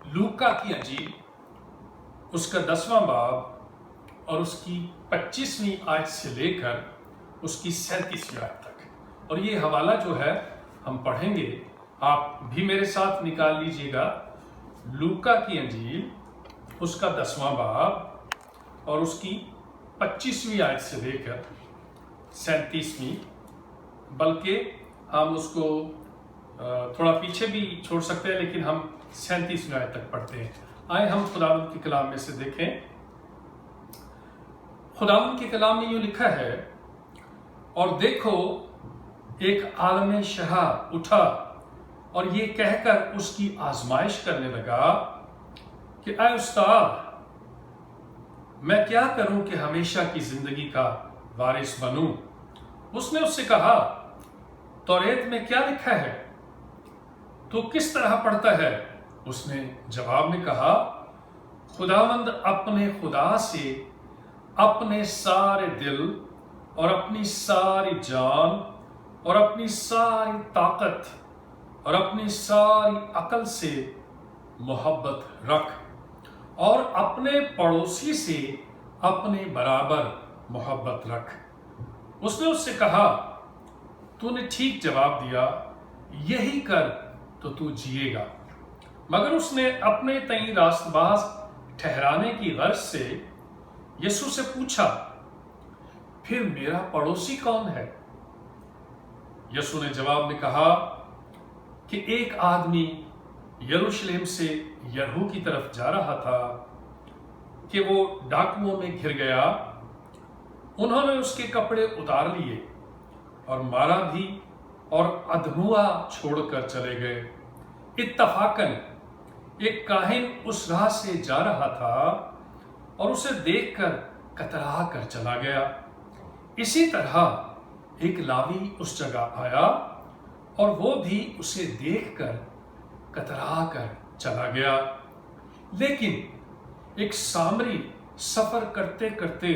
लूका की अंजील उसका 10वां बाब और उसकी 25वीं आयत से लेकर उसकी 37वीं आयत तक। और ये हवाला जो है हम पढ़ेंगे, आप भी मेरे साथ निकाल लीजिएगा। लूका की अंजील उसका 10वां बाब और उसकी 25वीं आयत से लेकर 37वीं, बल्कि हम उसको थोड़ा पीछे भी छोड़ सकते हैं, लेकिन हम 37वीं आयत तक पढ़ते हैं। आए हम खुदावंद के कलाम में से देखें। खुदावंद के कलाम में यूं लिखा है, और देखो एक आलम शहा उठा और ये कहकर उसकी आजमाइश करने लगा कि ऐ उस्ताद, मैं क्या करूं कि हमेशा की जिंदगी का वारिस बनूं। उसने उससे कहा, तौरेत में क्या लिखा है, तो किस तरह पढ़ता है? उसने जवाब में कहा, खुदावंद अपने खुदा से अपने सारे दिल और अपनी सारी जान और अपनी सारी ताकत और अपनी सारी अकल से मोहब्बत रख, और अपने पड़ोसी से अपने बराबर मोहब्बत रख। उसने उससे कहा, तूने ठीक जवाब दिया, यही कर तो तू जिएगा। मगर उसने अपने तई रास्तबाज ठहराने की गर्ज से यीशु से पूछा, फिर मेरा पड़ोसी कौन है? यीशु ने जवाब में कहा कि एक आदमी यरूशलेम से यरीहो की तरफ जा रहा था कि वो डाकुओं में घिर गया। उन्होंने उसके कपड़े उतार लिए और मारा भी और अधमुआ छोड़कर चले गए। इत्तफाकन एक काहिन उस राह से जा रहा था और उसे देखकर कतरा कर चला गया। इसी तरह एक लावी उस जगह आया और वो भी उसे देखकर कतरा कर चला गया। लेकिन एक सामरी सफर करते करते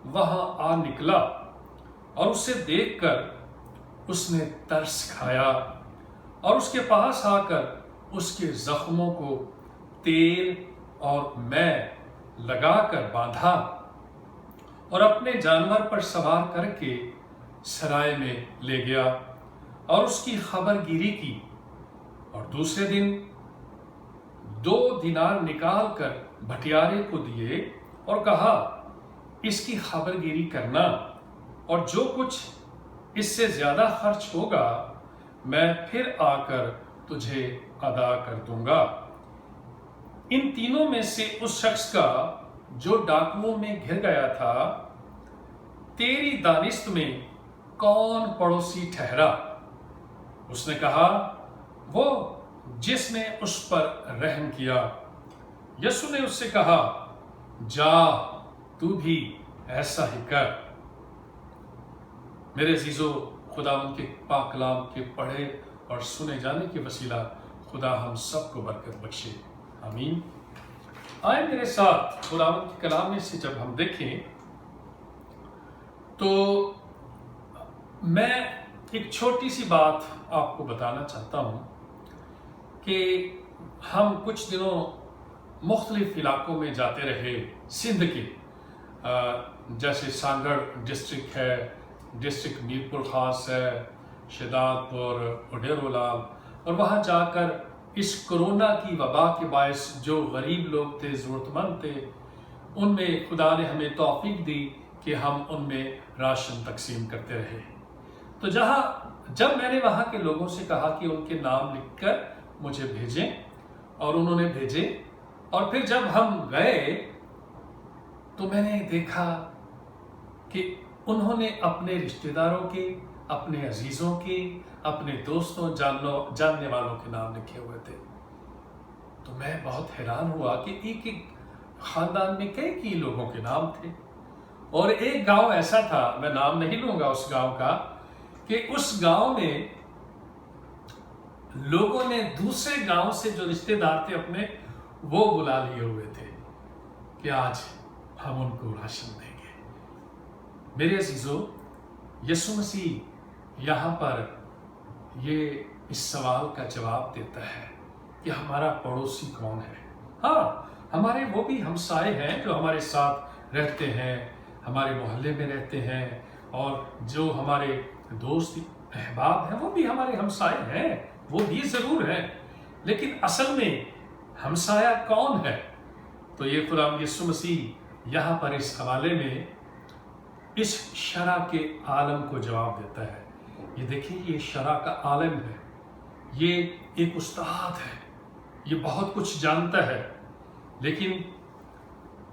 वहां आ निकला और उसे देखकर उसने तरस खाया और उसके पास आकर उसके जख्मों को तेल और मैं लगाकर बांधा और अपने जानवर पर सवार करके सराय में ले गया और उसकी खबरगिरी की। और दूसरे दिन 2 दिनार निकाल कर भटियारे को दिए और कहा, इसकी खबरगिरी करना, और जो कुछ इससे ज्यादा खर्च होगा मैं फिर आकर तुझे अदा कर दूंगा। इन तीनों में से उस शख्स का जो डाकुओं में घिर गया था, तेरी दानिश्त में कौन पड़ोसी ठहरा? उसने कहा, वो जिसने उस पर रहम किया। यीशु ने उससे कहा, जा तू भी ऐसा ही कर। मेरे अजीजों, खुदावंद के पाक कलाम के पढ़े और सुने जाने के वसीला खुदा हम सबको बरकत बख्शे, आमीन। आए मेरे साथ खुदावंद के कलाम में से जब हम देखें तो मैं एक छोटी सी बात आपको बताना चाहता हूं कि हम कुछ दिनों मुख्तलिफ इलाकों में जाते रहे। सिंध के जैसे सांगड़ डिस्ट्रिक्ट है, डिस्ट्रिक्ट मीरपुर खास है, शहदादपुर, उडेरोलाल, और वहाँ जाकर इस कोरोना की वबा के बायस जो गरीब लोग थे, ज़रूरतमंद थे, उनमें खुदा ने हमें तौफीक दी कि हम उनमें राशन तकसीम करते रहे। तो जब मैंने वहाँ के लोगों से कहा कि उनके नाम लिखकर मुझे भेजें, और उन्होंने भेजे, और फिर जब हम गए तो मैंने देखा कि उन्होंने अपने रिश्तेदारों के, अपने अजीजों के, अपने दोस्तों जानने वालों के नाम लिखे हुए थे। तो मैं बहुत हैरान हुआ कि एक एक खानदान में कई लोगों के नाम थे। और एक गांव ऐसा था, मैं नाम नहीं लूंगा उस गांव का, कि उस गांव में लोगों ने दूसरे गांव से जो रिश्तेदार थे अपने, वो बुला लिए हुए थे कि आज हम उनको राशन देंगे। मेरे अजीजों, यीशु मसीह यहाँ पर ये इस सवाल का जवाब देता है कि हमारा पड़ोसी कौन है। हाँ, हमारे वो भी हमसाए हैं जो हमारे साथ रहते हैं, हमारे मोहल्ले में रहते हैं, और जो हमारे दोस्त अहबाब हैं वो भी हमारे हमसाए हैं, वो भी ज़रूर हैं। लेकिन असल में हमसाया कौन है? तो ये खुदावंद यीशु मसीह यहाँ पर इस हवाले में इस शरा के आलम को जवाब देता है। ये देखिए, ये शरा का आलम है, ये एक उस्ताद है, ये बहुत कुछ जानता है, लेकिन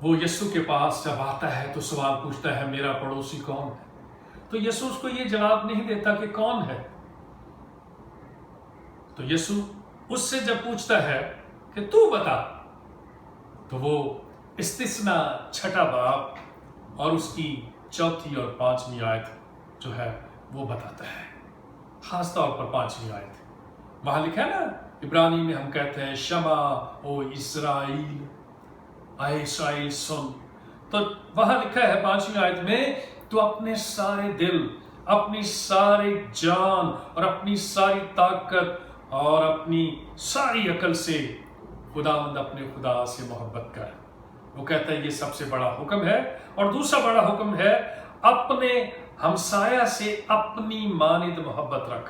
वो यीशु के पास जब आता है तो सवाल पूछता है, मेरा पड़ोसी कौन है? तो यीशु उसको ये जवाब नहीं देता कि कौन है। तो यीशु उससे जब पूछता है कि तू बता, तो वो इस्तिस्ना छठा बाब और उसकी चौथी और पांचवी आयत जो है वो बताता है। खास तौर पर पांचवी आयत, वहां लिखा है ना, इब्रानी में हम कहते हैं शमा ओ इस्राइल, आए इस्राइल सुन। तो वहां लिखा है पांचवी आयत में, तो अपने सारे दिल, अपनी सारी जान और अपनी सारी ताकत और अपनी सारी अकल से खुदावंद अपने खुदा से मोहब्बत कर। वो कहता है ये सबसे बड़ा हुक्म है। और दूसरा बड़ा हुक्म है, अपने हमसाया से अपनी मानिद मोहब्बत रख।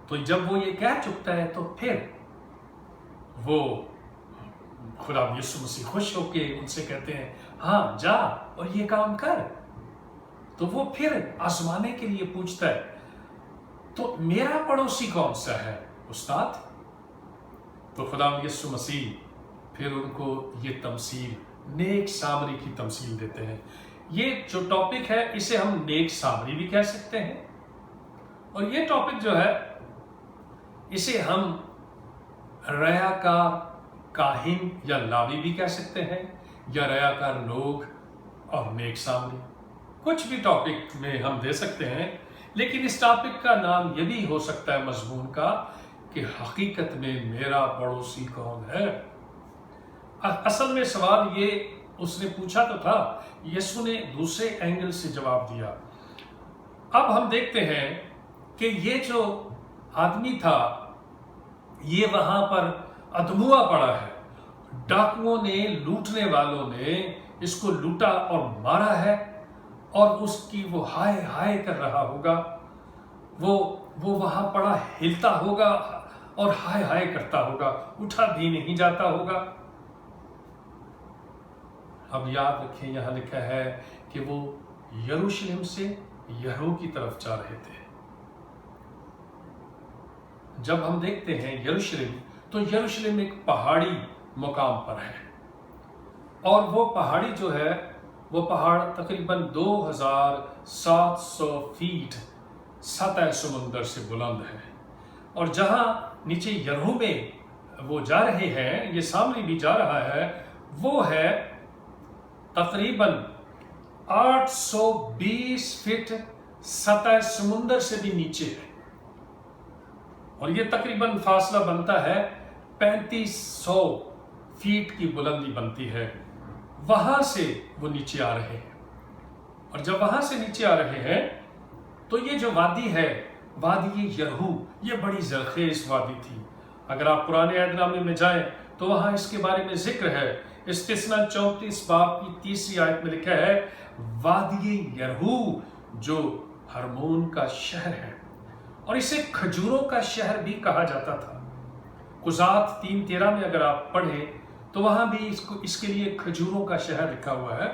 तो जब वो ये कह चुकता है तो फिर वो खुदा यीशु मसीह खुश होके उनसे कहते हैं, हाँ जा और ये काम कर। तो वो फिर आजमाने के लिए पूछता है, तो मेरा पड़ोसी कौन सा है उस्ताद? तो खुदा यीशु मसीह फिर उनको ये तमसील, नेक सामरी की तमसील देते हैं। ये जो टॉपिक है इसे हम नेक सामरी भी कह सकते हैं, और ये टॉपिक जो है इसे हम रयाकार काहिन या लावी भी कह सकते हैं, या रयाकार लोग और नेक सामरी, कुछ भी टॉपिक में हम दे सकते हैं। लेकिन इस टॉपिक का नाम ये भी हो सकता है मजमून का कि हकीकत में मेरा पड़ोसी कौन है। असल में सवाल ये उसने पूछा तो था, यीशु ने दूसरे एंगल से जवाब दिया। अब हम देखते हैं कि ये जो आदमी था ये वहां पर अधमुआ पड़ा है, डाकुओं ने, लूटने वालों ने इसको लूटा और मारा है, और उसकी वो हाय हाय कर रहा होगा, वो वहां पड़ा हिलता होगा और हाय हाय करता होगा, उठा भी नहीं जाता होगा। अब याद रखें, यहां लिखा है कि वो यरूशलेम से यरीहो की तरफ जा रहे थे। जब हम देखते हैं यरूशलेम, तो यरूशलेम एक पहाड़ी मुकाम पर है, और वो पहाड़ी जो है वो पहाड़ तकरीबन 2700 फीट सतह समुंदर से बुलंद है। और जहां नीचे यरीहो में वो जा रहे हैं, ये सामने भी जा रहा है, वो है तकरीबन 820 फीट सतह समुंदर से भी नीचे है, और ये तकरीबन फासला बनता है 3500 फीट की बुलंदी बनती है। वहां से वो नीचे आ रहे हैं, और जब वहां से नीचे आ रहे हैं तो ये जो वादी है, वादी यरीहो, ये बड़ी जरखेज वादी थी। अगर आप पुराने अहदनामे में जाएं तो वहां इसके बारे में जिक्र है। इस्तिस्ना 34 बाब की 3री आयत में लिखा है, वादी यरीहो जो हरमोन का शहर है, और इसे खजूरों का शहर भी कहा जाता था। कुजात 3:13 में अगर आप पढ़ें तो वहां भी इसके लिए खजूरों का शहर लिखा हुआ है,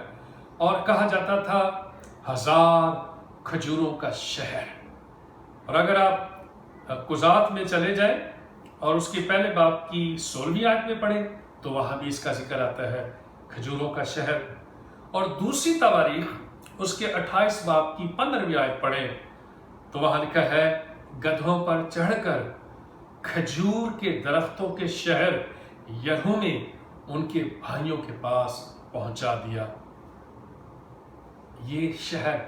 और कहा जाता था 1000 खजूरों का शहर। और अगर आप कुजात में चले जाएं और उसके पहले बाब की 16वीं आयत में पढ़ें तो वहां भी इसका जिक्र आता है, खजूरों का शहर। और दूसरी तवारीख उसके 28 बाब की 15वीं आयत पढ़ें तो वहां लिखा है, गधों पर चढ़कर खजूर के दरख्तों के शहर यरीहो में उनके भाइयों के पास पहुंचा दिया। ये शहर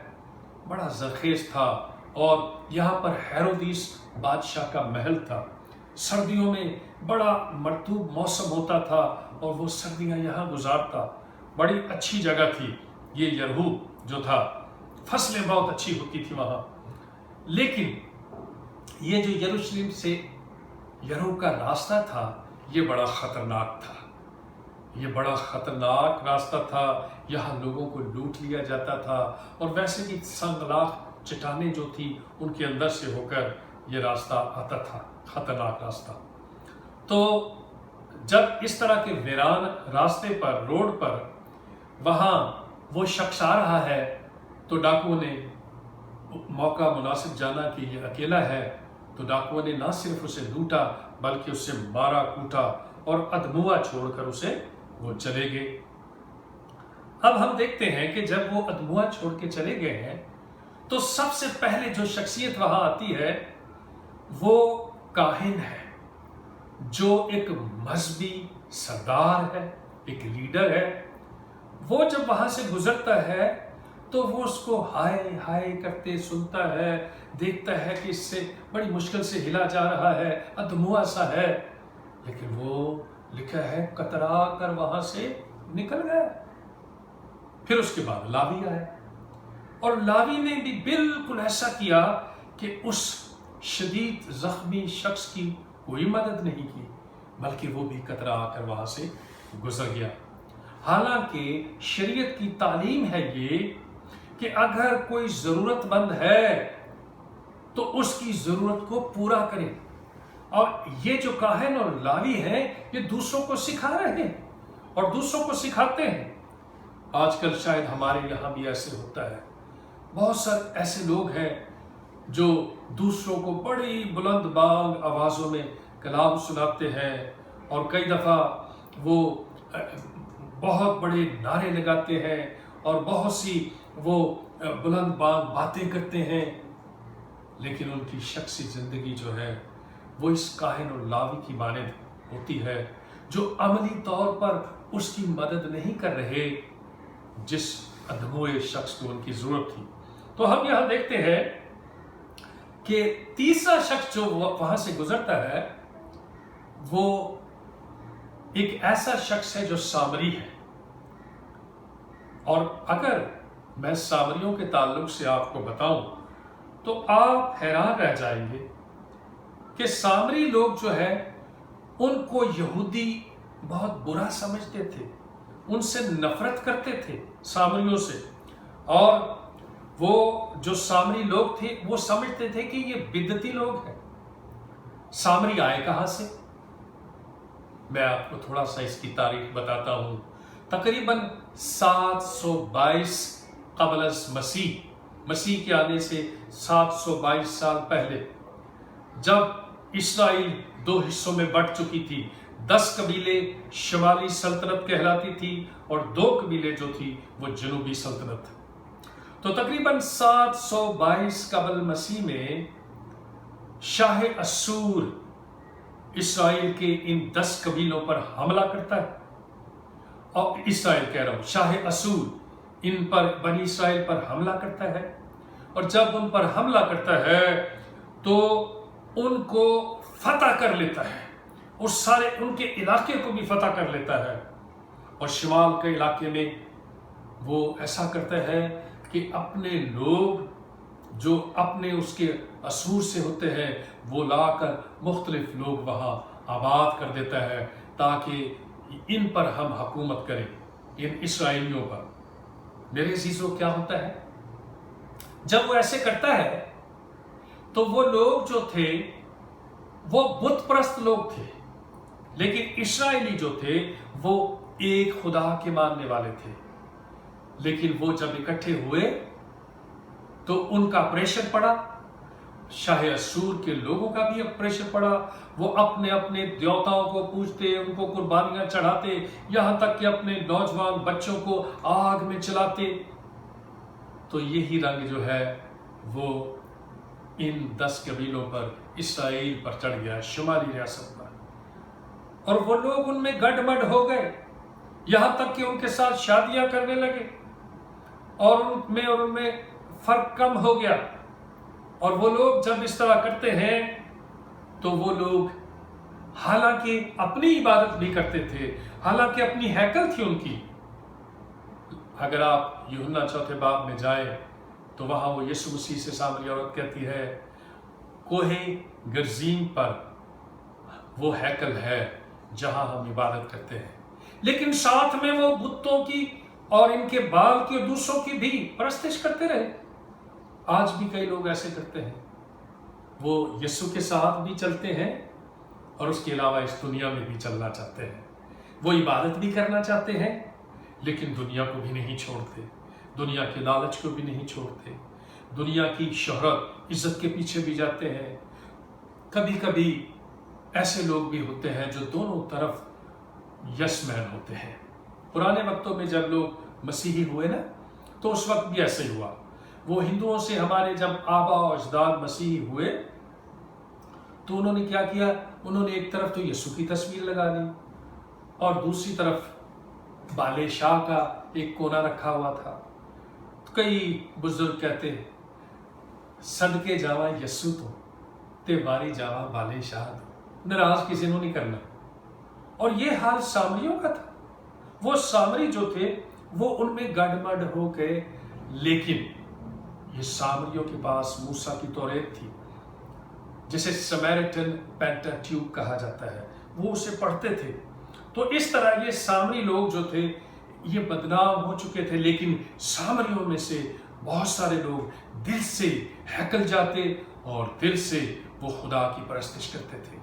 बड़ा जरखेज था, और यहाँ पर हेरोदिस बादशाह का महल था। सर्दियों में बड़ा मरतूब मौसम होता था, और वो सर्दियाँ यहाँ गुजारता। बड़ी अच्छी जगह थी ये यरीहो जो था, फसलें बहुत अच्छी होती थी वहाँ। लेकिन ये जो यरूशलेम से यरीहो का रास्ता था, یہ بڑا خطرناک تھا، یہ بڑا خطرناک راستہ تھا، یہاں لوگوں کو لوٹ لیا جاتا تھا، اور ویسے بھی سنگلاخ چٹانیں جو تھی ان کے اندر سے ہو کر یہ راستہ آتا تھا، خطرناک راستہ۔ تو جب اس طرح کے ویران راستے پر، روڈ پر وہاں وہ شخص آ رہا ہے تو ڈاکوؤں نے موقع مناسب جانا کہ یہ اکیلا ہے، تو ڈاکوؤں نے نہ صرف اسے لوٹا بلکہ اسے مارا کوٹا اور ادموا چھوڑ کر اسے وہ چلے گئے۔ اب ہم دیکھتے ہیں کہ جب وہ ادموا چھوڑ کے چلے گئے ہیں تو سب سے پہلے جو شخصیت وہاں آتی ہے وہ کاہن ہے، جو ایک مذہبی سردار ہے، ایک لیڈر ہے۔ وہ جب وہاں سے گزرتا ہے تو وہ اس کو ہائے ہائے کرتے سنتا ہے، دیکھتا ہے کہ اس سے بڑی مشکل سے ہلا جا رہا ہے، ادموا سا ہے، لیکن وہ لکھا ہے کترا کر وہاں سے نکل گیا۔ پھر اس کے بعد لاوی آئے، اور لاوی نے بھی بالکل ایسا کیا کہ اس شدید زخمی شخص کی کوئی مدد نہیں کی، بلکہ وہ بھی کترا کر وہاں سے گزر گیا۔ حالانکہ شریعت کی تعلیم ہے یہ کہ اگر کوئی ضرورت مند ہے تو اس کی ضرورت کو پورا کرے، اور یہ جو کاہن اور لاوی ہیں یہ دوسروں کو سکھا رہے ہیں اور دوسروں کو سکھاتے ہیں۔ آج کل شاید ہمارے یہاں بھی ایسے ہوتا ہے، بہت سارے ایسے لوگ ہیں جو دوسروں کو بڑی بلند بانگ آوازوں میں کلام سناتے ہیں، اور کئی دفعہ وہ بہت بڑے نعرے لگاتے ہیں اور بہت سی وہ بلند بانگ باتیں کرتے ہیں، لیکن ان کی شخصی زندگی جو ہے وہ اس کاہن اور لاوی کی مانند ہوتی ہے، جو عملی طور پر اس کی مدد نہیں کر رہے جس ادموئے شخص کو ان کی ضرورت تھی۔ تو ہم یہاں دیکھتے ہیں کہ تیسرا شخص جو وہاں سے گزرتا ہے وہ ایک ایسا شخص ہے جو سامری ہے۔ اور اگر میں سامریوں کے تعلق سے آپ کو بتاؤں تو آپ حیران رہ جائیں گے کہ سامری لوگ جو ہے ان کو یہودی بہت برا سمجھتے تھے، ان سے نفرت کرتے تھے سامریوں سے، اور وہ جو سامری لوگ تھے وہ سمجھتے تھے کہ یہ بدعتی لوگ ہیں۔ سامری آئے کہاں سے؟ میں آپ کو تھوڑا سا اس کی تاریخ بتاتا ہوں۔ تقریباً 722 قبل از مسیح کے آنے سے 722 سال پہلے، جب اسرائیل 2 حصوں میں بٹ چکی تھی، 10 قبیلے شمالی سلطنت کہلاتی تھی اور 2 قبیلے جو تھی وہ جنوبی سلطنت۔ تو تقریباً 722 قبل مسیح میں شاہ اسور اسرائیل کے ان 10 قبیلوں پر حملہ کرتا ہے، اور اسرائیل کہہ رہا ہوں، شاہ اسور ان پر بنی اسرائیل پر حملہ کرتا ہے، اور جب ان پر حملہ کرتا ہے تو ان کو فتح کر لیتا ہے، اور سارے ان کے علاقے کو بھی فتح کر لیتا ہے، اور شمال کے علاقے میں وہ ایسا کرتا ہے کہ اپنے لوگ جو اپنے اس کے اسور سے ہوتے ہیں وہ لا کر مختلف لوگ وہاں آباد کر دیتا ہے تاکہ ان پر ہم حکومت کریں، ان اسرائیلیوں پر۔ میرے عزیزوں، کیا ہوتا ہے جب وہ ایسے کرتا ہے تو وہ لوگ جو تھے وہ بت پرست لوگ تھے، لیکن اسرائیلی جو تھے وہ ایک خدا کے ماننے والے تھے۔ لیکن وہ جب اکٹھے ہوئے تو ان کا پریشر پڑا، شاہ اسور کے لوگوں کا بھی پریشر پڑا، وہ اپنے اپنے دیوتاؤں کو پوجتے، ان کو قربانیاں چڑھاتے، یہاں تک کہ اپنے نوجوان بچوں کو آگ میں چلاتے۔ تو یہی رنگ جو ہے وہ ان 10 قبیلوں پر، اسرائیل پر چڑھ گیا، شمالی ریاست پر، اور وہ لوگ ان میں گڈ مڈ ہو گئے، یہاں تک کہ ان کے ساتھ شادیاں کرنے لگے، اور ان میں فرق کم ہو گیا۔ اور وہ لوگ جب اس طرح کرتے ہیں تو وہ لوگ حالانکہ اپنی عبادت بھی کرتے تھے، حالانکہ اپنی ہیکل تھی ان کی۔ اگر آپ یوحنا 4 باب میں جائیں تو وہاں وہ یسوع مسیح سے سامری عورت کہتی ہے کوہ گرزیم پر وہ ہیکل ہے जहां हम इबादत करते हैं, लेकिन साथ में वो बुतों की और इनके बाल के दूसरों की भी परस्तिश करते रहे। आज भी कई लोग ऐसे करते हैं, वो यीशु के साथ भी चलते हैं और उसके अलावा इस दुनिया में भी चलना चाहते हैं। वो इबादत भी करना चाहते हैं, लेकिन दुनिया को भी नहीं छोड़ते, दुनिया के लालच को भी नहीं छोड़ते, दुनिया की शोहरत, इज्जत के पीछे भी जाते हैं। कभी कभी ऐसे लोग भी होते हैं जो दोनों तरफ यस मैन होते हैं। पुराने वक्तों में जब लोग मसीही हुए ना, तो उस वक्त भी ऐसे हुआ। वो हिंदुओं से हमारे जब आबा और अजदाद मसीही हुए, तो उन्होंने क्या किया, उन्होंने एक तरफ तो यीशु की तस्वीर लगा दी और दूसरी तरफ बाले शाह का एक कोना रखा हुआ था। तो कई बुजुर्ग कहते हैं, सदके जावा यीशु ते बारी जावा बाले शाह तो, नाराज किसी ने नहीं करना। और ये हाल सामरियों का था। वो सामरी जो थे वो उनमें गड़बड़ हो गए, लेकिन ये सामरियों के पास मूसा की तौरेत थी, जिसे समैरिटन पेंटाट्यूक कहा जाता है, वो उसे पढ़ते थे। तो इस तरह ये सामरी लोग जो थे ये बदनाम हो चुके थे, लेकिन सामरियों में से बहुत सारे लोग दिल से हैकल जाते और दिल से वो खुदा की परस्तिश करते थे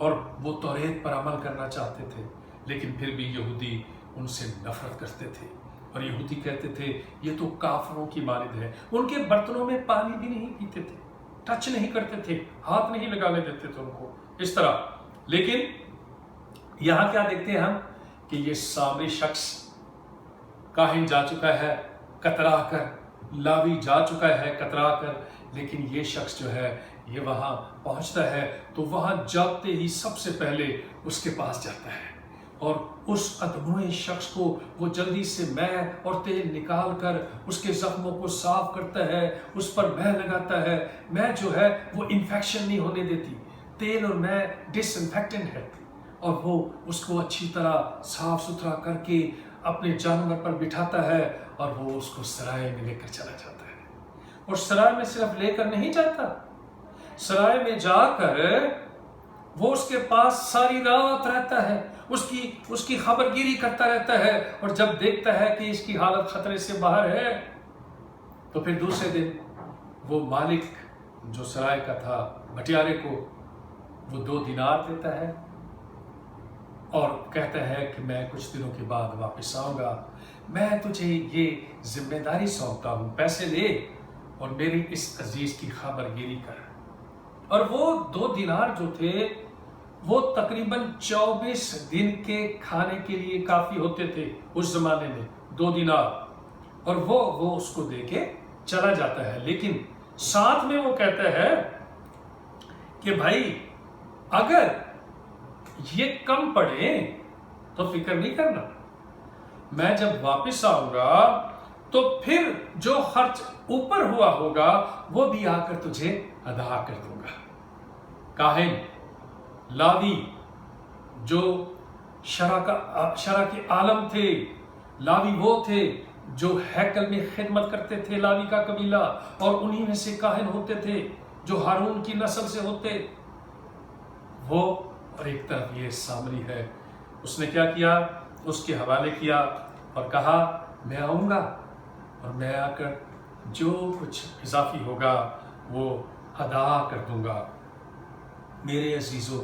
और वो तौरेत पर अमल करना चाहते थे। लेकिन फिर भी यहूदी उनसे नफरत करते थे और यहूदी कहते थे ये तो काफरों की मानिद है। उनके बर्तनों में पानी भी नहीं पीते थे, टच नहीं करते थे, हाथ नहीं लगाने देते थे उनको, इस तरह। लेकिन यहां क्या देखते हैं हम कि ये सामरी शख्स काहिन जा चुका है कतरा कर, लावी जा चुका है कतरा कर, लेकिन ये शख्स जो है ये वहां पहुंचता है तो वहां जाते ही सबसे पहले उसके पास जाता है और उस अधमोए शख्स को वो जल्दी से मैल और तेल निकाल कर उसके जख्मों को साफ करता है, उस पर मैल लगाता है। मैल जो है वो इन्फेक्शन नहीं होने देती, तेल और मैल डिसइंफेक्टेंट है, और वो उसको अच्छी तरह साफ सुथरा करके अपने जानवर पर बिठाता है और वो उसको सराय में लेकर चला जाता है। और सराय में सिर्फ लेकर नहीं जाता, सराय में जाकर वो उसके पास सारी रात रहता है, उसकी खबरगिरी करता रहता है, और जब देखता है कि इसकी हालत खतरे से बाहर है तो फिर दूसरे दिन वो मालिक जो सराय का था बटियारे को वो 2 दिनार देता है और कहता है कि मैं कुछ दिनों के बाद वापस आऊंगा, मैं तुझे ये जिम्मेदारी सौंपता हूं, पैसे ले और मेरी इस अजीज की खबरगिरी कर। और वो 2 दिनार जो थे वो तकरीबन 24 दिन के खाने के लिए काफी होते थे उस जमाने में, 2 दिनार, और वो उसको देके चला जाता है। लेकिन साथ में वो कहता है कि भाई अगर ये कम पड़े तो फिक्र नहीं करना, मैं जब वापस आऊंगा तो फिर जो खर्च ऊपर हुआ होगा वो भी आकर तुझे अदा कर दूंगा। काहिन लावी जो शरा के आलम थे, लावी वो थे जो हैकल में खिदमत करते थे, लावी का कबीला, और उन्हीं में से काहिन होते थे जो हारून की नस्ल से होते वो। और एक तरफ ये सामरी है, उसने क्या किया, उसके हवाले किया और कहा मैं आऊंगा और मैं आकर जो कुछ इजाफी होगा वो अदा कर दूंगा। मेरे अजीजों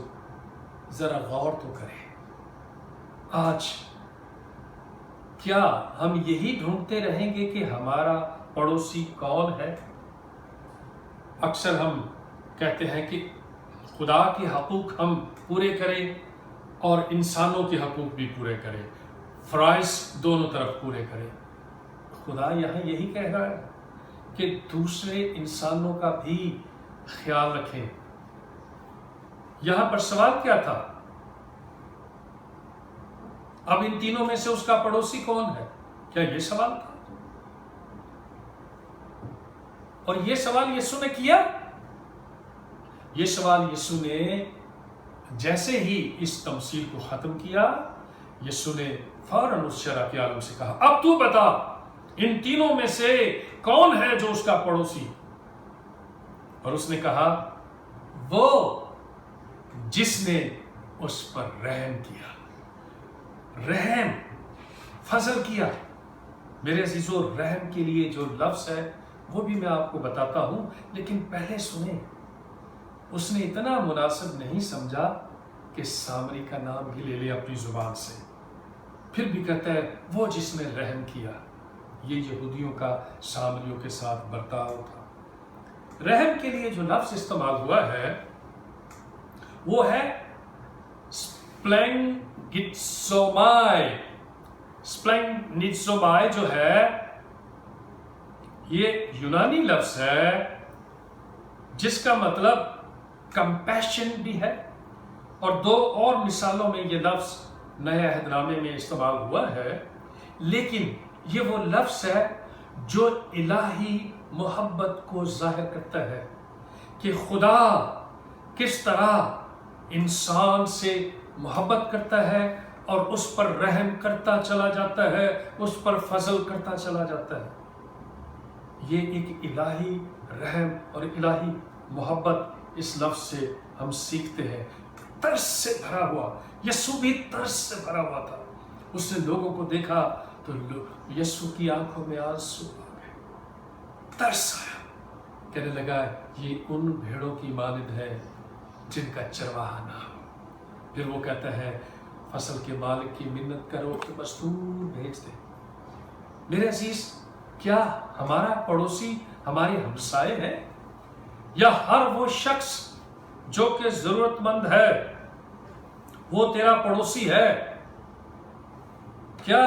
जरा गौर तो करें, आज क्या हम यही ढूंढते रहेंगे कि हमारा पड़ोसी कौन है? अक्सर हम कहते हैं कि खुदा के हकूक हम पूरे करें और इंसानों के हकूक भी पूरे करें, फ़राइज़ दोनों तरफ पूरे करें। खुदा यहाँ यही कह रहा है कि दूसरे इंसानों का भी ख्याल रखें। यहां पर सवाल क्या था? अब इन तीनों में से उसका पड़ोसी कौन है, क्या यह सवाल था? और यह सवाल यीशु ने किया। यह सवाल यीशु ने जैसे ही इस तमसील को खत्म किया, यीशु ने फौरन उस शरा के आलम से कहा, अब तू बता इन तीनों में से कौन है जो उसका पड़ोसी? और उसने कहा वो जिसने उस पर रहम किया, रहम, फजल किया। मेरे अजीजों, रहम के लिए जो लफ्ज़ है वो भी मैं आपको बताता हूं, लेकिन पहले सुने। उसने इतना मुनासिब नहीं समझा कि सामरी का नाम भी ले ले अपनी जुबान से, फिर भी कहता है वो जिसने रहम किया। ये यहूदियों का सामरियों के साथ बर्ताव था। रहम के लिए जो लफ्ज़ इस्तेमाल हुआ है वो है स्प्लेंगित्सोमाई। स्प्लेंगित्सोमाई जो है ये यूनानी लफ्ज़ है जिसका मतलब कंपैशन भी है, और दो और मिसालों में ये लफ्ज़ नए अहदनामे में इस्तेमाल हुआ है। लेकिन ये वो लफ्ज़ है जो इलाही मोहब्बत को जाहिर करता है कि खुदा किस तरह इंसान से मोहब्बत करता है और उस पर रहम करता चला जाता है, उस पर फजल करता चला जाता है। ये एक इलाही रहम और इलाही मोहब्बत इस लफ्ज़ से हम सीखते हैं। तरस से भरा हुआ, यीशु भी तरस से भरा हुआ था। उसने लोगों को देखा तो यीशु की आंखों में आंसू आ गए, तरस आया। कहने लगा ये उन भेड़ों की मानिंद है जिनका चरवाहा ना हो। फिर वो कहता है फसल के मालिक की मिन्नत करो कि मजदूर भेज दे। मेरे अजीज, क्या हमारा पड़ोसी हमारे हमसाए है, या हर वो शख्स जो कि जरूरतमंद है वो तेरा पड़ोसी है? क्या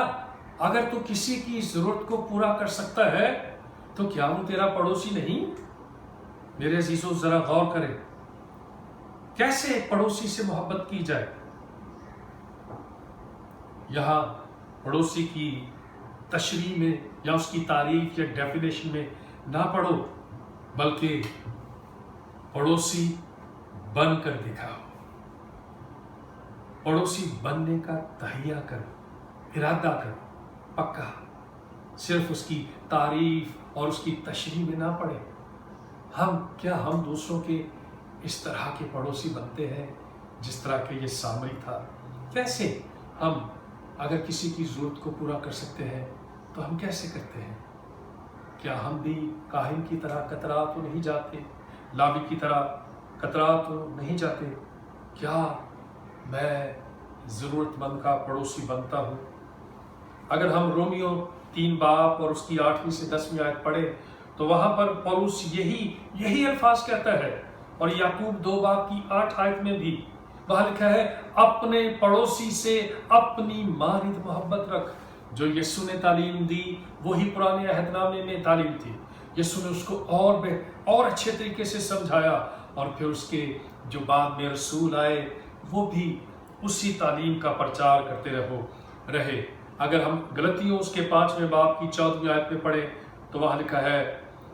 अगर तू किसी की जरूरत को पूरा कर सकता है तो क्या वो तेरा पड़ोसी नहीं? मेरे अजीजों, जरा गौर करें कैसे एक पड़ोसी से मोहब्बत की जाए। यहां पड़ोसी की तशरीह में या उसकी तारीफ या डेफिनेशन में ना पढ़ो, बल्कि पड़ोसी बनकर दिखाओ। पड़ोसी बनने का तहिया करो, इरादा करो पक्का। सिर्फ उसकी तारीफ और उसकी तशरीह में ना पड़े। हम दूसरों के इस तरह के पड़ोसी बनते हैं जिस तरह के ये सामरी था? कैसे हम अगर किसी की ज़रूरत को पूरा कर सकते हैं तो हम कैसे करते हैं? क्या हम भी काहिन की तरह कतरा तो नहीं जाते, लावी की तरह कतरा तो नहीं जाते? क्या मैं ज़रूरतमंद का पड़ोसी बनता हूँ? अगर हम रोमियो 3 बाब और उसकी 8वीं से 10वीं आयत पढ़े तो वहाँ पर पौलुस यही अल्फाज कहता है, और याकूब 2 बाब की 8 आयत में भी वहाँ लिखा है अपने पड़ोसी से अपनी मानिंद मोहब्बत रख। जो यीशु ने तालीम दी वही पुराने अहदनामे में तालीम थी। यीशु ने उसको और अच्छे तरीके से समझाया, और फिर उसके जो बाद में रसूल आए वो भी उसी तालीम का प्रचार करते रहे। अगर हम गलतियों उसके 5वें बाब की 14वीं आयत में पढ़े तो वहाँ लिखा है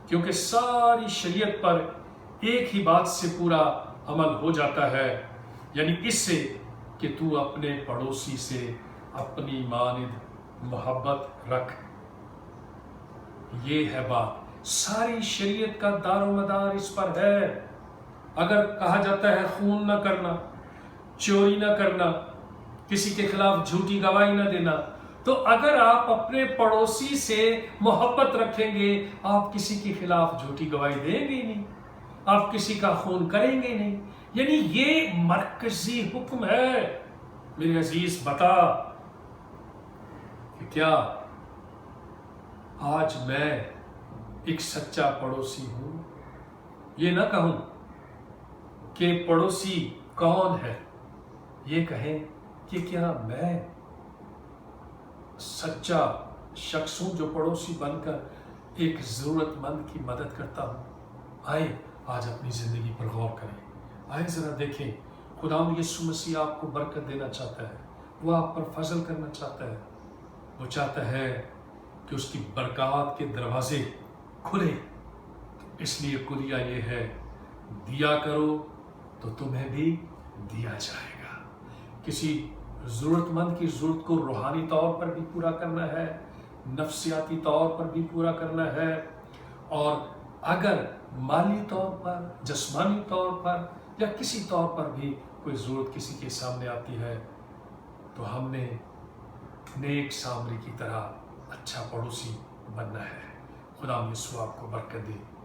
क्योंकि सारी शरीयत पर एक ही बात से पूरा अमल हो जाता है, यानी इससे कि तू अपने पड़ोसी से अपनी मानिंद मोहब्बत रख। ये है बात, सारी शरीयत का दारोमदार इस पर है। अगर कहा जाता है खून न करना, चोरी न करना, किसी के खिलाफ झूठी गवाही न देना, तो अगर आप अपने पड़ोसी से मोहब्बत रखेंगे आप किसी के खिलाफ झूठी गवाही देंगे नहीं, आप किसी का खून करेंगे नहीं। यानी ये मरकजी हुक्म है। मेरे अजीज, बता कि क्या आज मैं एक सच्चा पड़ोसी हूं? ये ना कहूं कि पड़ोसी कौन है, ये कहें कि क्या मैं सच्चा शख्स हूं जो पड़ोसी बनकर एक जरूरतमंद की मदद करता हूं। आए आज अपनी जिंदगी पर गौर करें। आए जरा देखें, खुदावंद यीशु मसीह आपको बरकत देना चाहता है, वो आप पर फजल करना चाहता है। वो चाहता है कि उसकी बरकत के दरवाजे खुले। इसलिए कुलिया ये है, दिया करो तो तुम्हें भी दिया जाएगा। किसी ज़रूरतमंद की ज़रूरत को रूहानी तौर पर भी पूरा करना है, नफ्सियाती तौर पर भी पूरा करना है, और अगर माली तौर पर, जिस्मानी तौर पर या किसी तौर पर भी کوئی ضرورت کسی کے سامنے آتی ہے تو ہم نے نیک سامری کی طرح اچھا پڑوسی بننا ہے۔ خدا یسوع آپ کو برکت دے۔